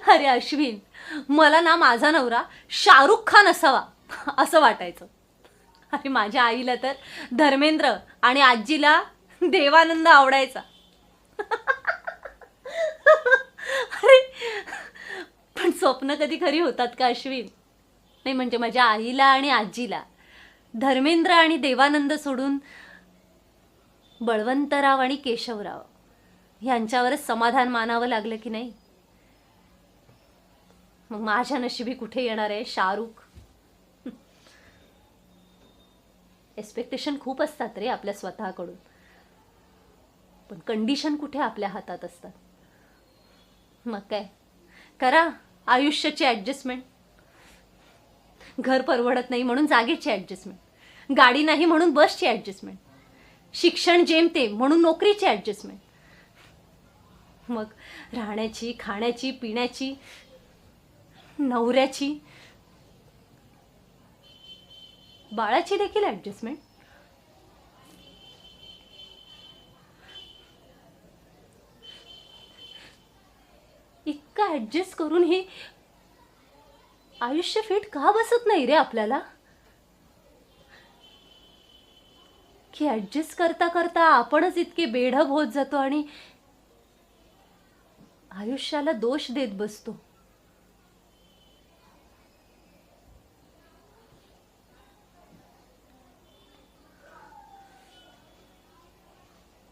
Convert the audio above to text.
अरे अश्विन, मला ना माझा नवरा शाहरुख खान असावा असं वाटायचं. अरे माझ्या आईला तर धर्मेंद्र आणि आजीला देवानंद आवडायचा. अरे पण स्वप्न कधी खरी होतात का अश्विन? नाही म्हणजे माझ्या आईला आणि आजीला धर्मेंद्र आणि देवानंद सोडून बळवंतराव आणि केशवराव यांच्यावरच समाधान मानावं लागलं की नाही? मग माझ्या नशिबी कुठे येणार आहे शाहरुख? एक्सपेक्टेशन खूप असतात रे आपल्या स्वतःकडून, पण कंडिशन कुठे आपल्या हातात असतात. मग काय करा आयुष्याची ॲडजस्टमेंट. घर परवडत नाही म्हणून जागेची ॲडजस्टमेंट, गाडी नाही म्हणून बसची ॲडजस्टमेंट, शिक्षण जेमतेम म्हणून नोकरीची ॲडजस्टमेंट, मग राहण्याची, खाण्याची, पिण्याची, नवऱ्याची, बाळाची देखील ॲडजस्टमेंट. इतकं ॲडजस्ट करून हे आयुष्य फिट का बसत नाही रे आपल्याला? की ॲडजस्ट करता करता आपणच इतके बेढब होत जातो आणि आयुष्याला दोष देत बसतो.